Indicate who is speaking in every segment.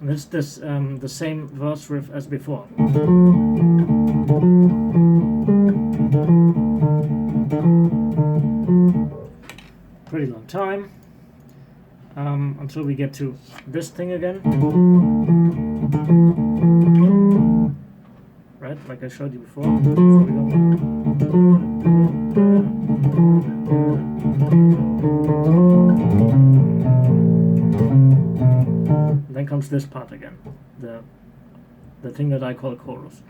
Speaker 1: And it's this the same verse riff as before. Pretty long time until we get to this thing again. Right, like I showed you before. Then comes this part again, the thing that I call chorus.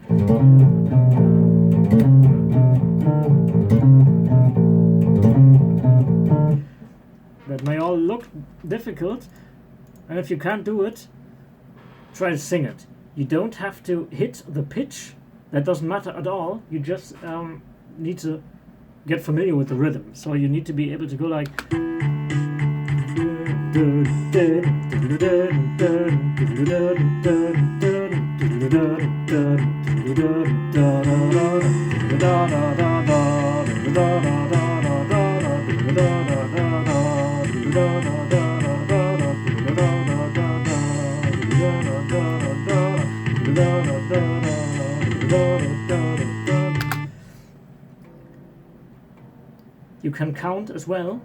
Speaker 1: That may all look difficult, and if you can't do it, try to sing it. You don't have to hit the pitch, that doesn't matter at all. You just need to get familiar with the rhythm. So you need to be able to go like you can count as well,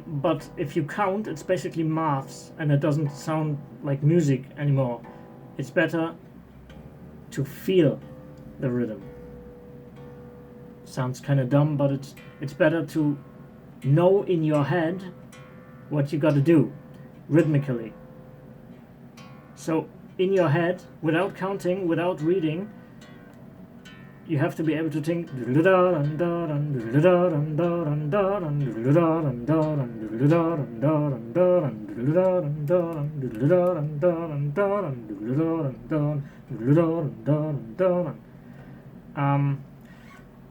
Speaker 1: but if you count, it's basically maths and it doesn't sound like music anymore. It's better to feel the rhythm. Sounds kind of dumb, but it's better to know in your head what you got to do rhythmically. So in your head, without counting, without reading, you have to be able to think.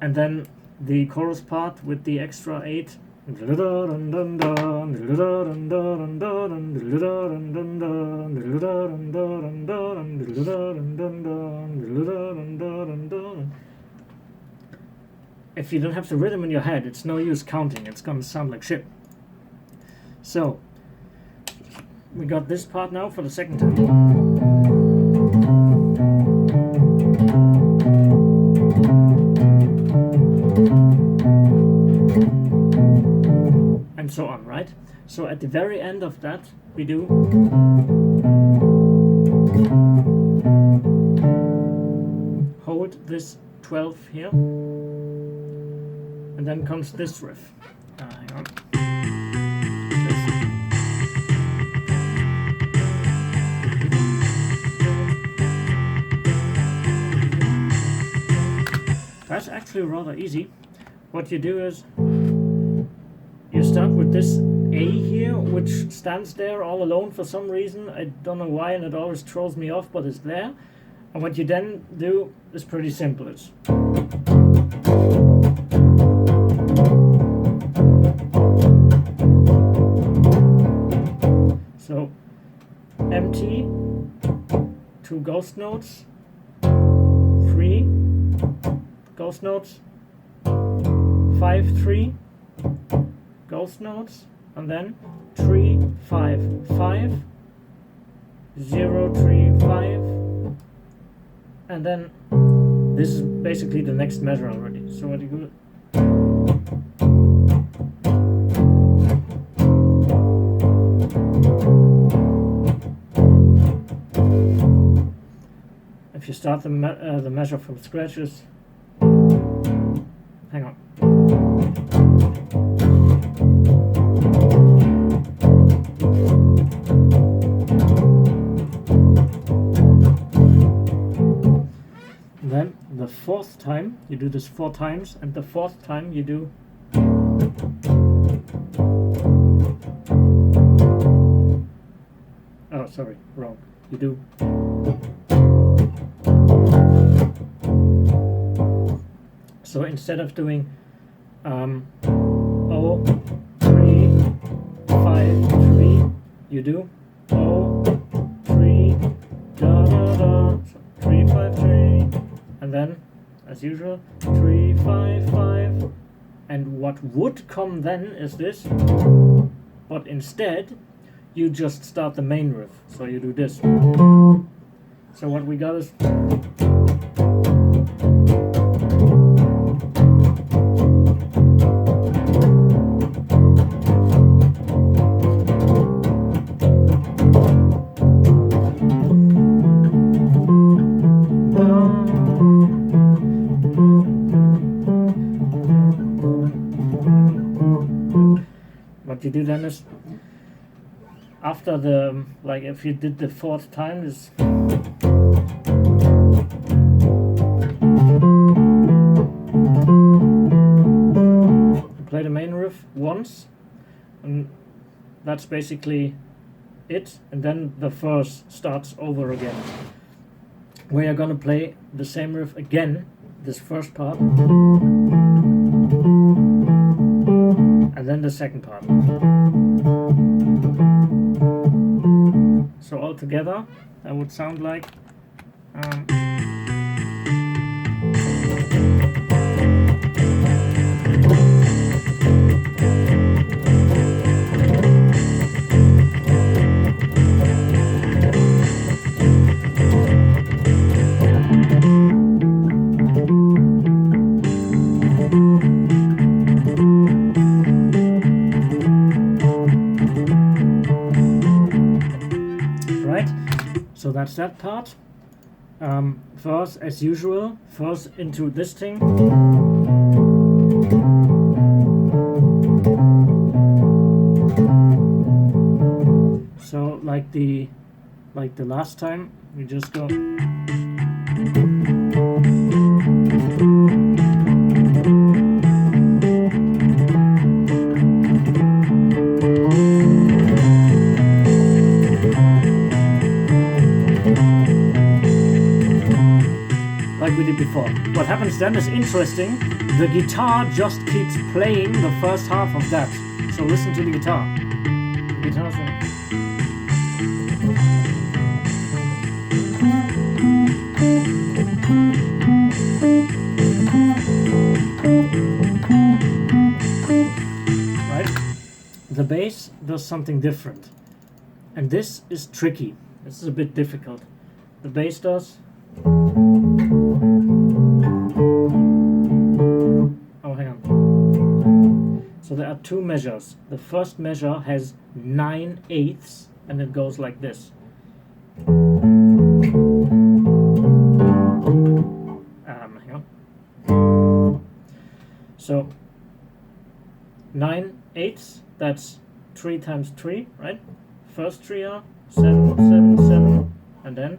Speaker 1: And then the chorus part with the extra 8. If you don't have the rhythm in your head, it's no use counting. It's gonna sound like shit. So we got this part now for the second time. And so on, right? So at the very end of that, we do hold this 12 here, and then comes this riff. Hang on. That's actually rather easy. What you do is you start with this A here, which stands there all alone for some reason. I don't know why, and it always throws me off, but it's there. And what you then do is pretty simple. It's so empty, 2 ghost notes, 3 ghost notes, 5, 3 ghost notes, and then 3, 5, 5, 0, 3, 5, and then this is basically the next measure already. So what you do? If you start the measure from scratch, is hang on. Then the 4th time you do this 4 times, and the 4th time you do oh, sorry, wrong. You do so instead of doing 0, 3, 5, 3, you do 0, 3, da da da, 3, 5, 3, and then, as usual, 3, 5, 5, and what would come then is this, but instead you just start the main riff. So you do this. So what we got is what you do then is after the, like if you did the fourth time, is play the main riff once, and that's basically it, and then the verse starts over again, where you're gonna play the same riff again, this first part, and then the second part. So all together that would sound like so that's that part. First, as usual, first into this thing. So like the last time, we just go. Like we did before. What happens then is interesting. The guitar just keeps playing the first half of that. So listen to the guitar. The guitar thing. Right? The bass does something different. And this is tricky. This is a bit difficult. The bass does. Oh, hang on. So there are two measures. The first measure has 9/8 and it goes like this. Hang on. So 9/8, that's 3 times 3, right? First 3 are 7, 7, 7, and then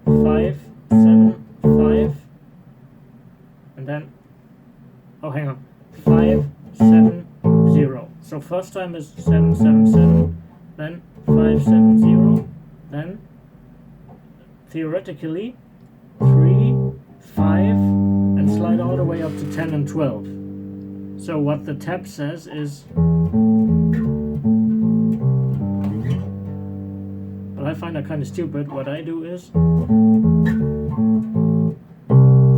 Speaker 1: 5, 7, 5, and then, oh hang on, 5, 7, 0. So first time is 7, 7, 7, then 5, 7, 0, then theoretically 3, 5, and slide all the way up to 10 and 12. So what the tab says is, but I find that kind of stupid. What I do is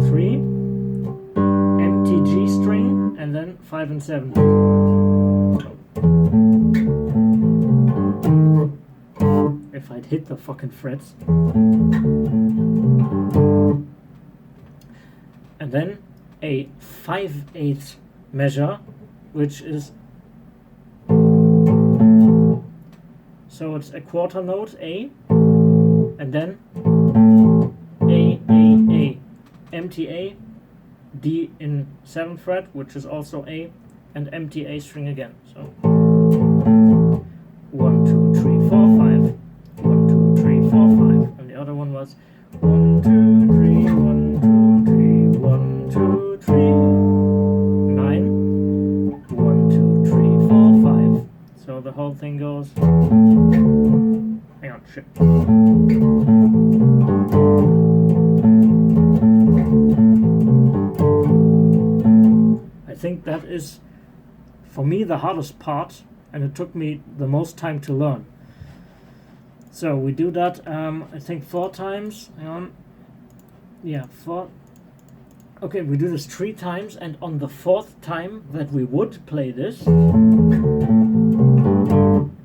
Speaker 1: 3, empty G string, and then 5 and 7. If I'd hit the fucking frets. And then a 5/8 measure, which is, so it's a quarter note A, and then A, empty A, D in 7th fret, which is also A, and empty A string again. So 1, 2, 3, 4, 5, 1, 2, 3, 4, 5, and the other one was 1, 2, 3, 1, 2, 3, 1, 2, 3, 9, 1, 2, 3, 4, 5. So the whole thing goes. Hang on, shit. I think that is, for me, the hardest part, and it took me the most time to learn. So we do that, I think 4 times. Hang on. Yeah, 4. Okay, we do this 3 times, and on the 4th time that we would play this,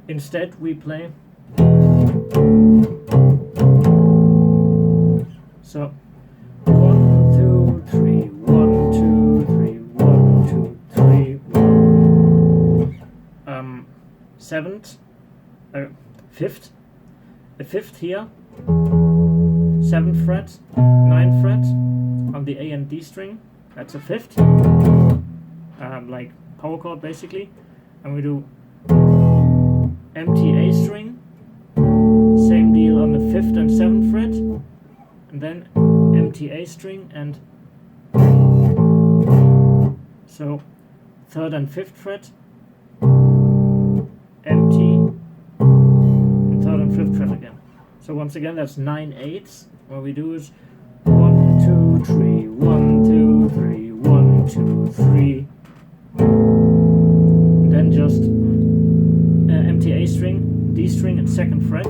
Speaker 1: in instead we play. So 1, 2, 3, 1, 2, 3, 1, 2, 3, 1. Seventh, fifth, a fifth here, 7th fret, 9th fret on the A and D string. That's a fifth, like power chord basically, and we do empty A string, same deal on the 5th and 7th fret, and then empty A string, and so 3rd and 5th fret, empty, and 3rd and 5th fret again. So once again that's 9/8. What we do is 1, 2, 3, 1, 2, 3, 1, 2, 3. And then just empty A string, D string and 2nd fret.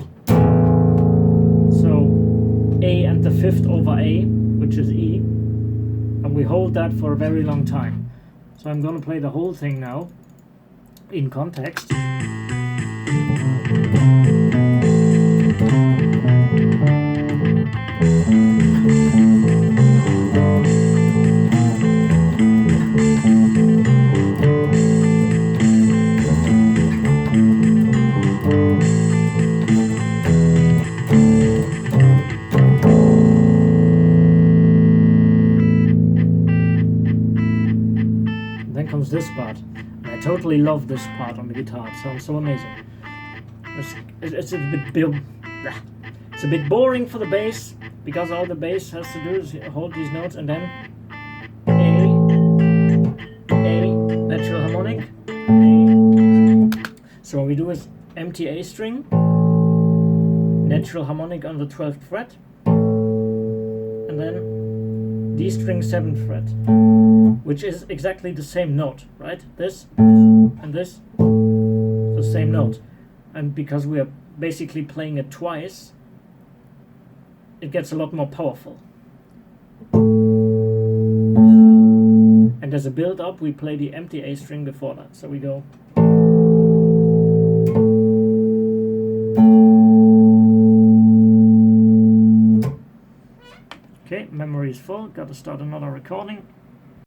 Speaker 1: So A and the 5th over A, which is E, and we hold that for a very long time. So I'm going to play the whole thing now in context. Then comes this part. And I totally love this part on the guitar. It sounds so amazing. It's a bit boring for the bass, because all the bass has to do is hold these notes and then A, natural harmonic, A. So what we do is empty A string, natural harmonic on the 12th fret, and then D string 7th fret, which is exactly the same note, right? This and this, the same note. And because we are basically playing it twice, it gets a lot more powerful. And as a build up, we play the empty A string before that. So we go. Okay, memory is full, gotta start another recording.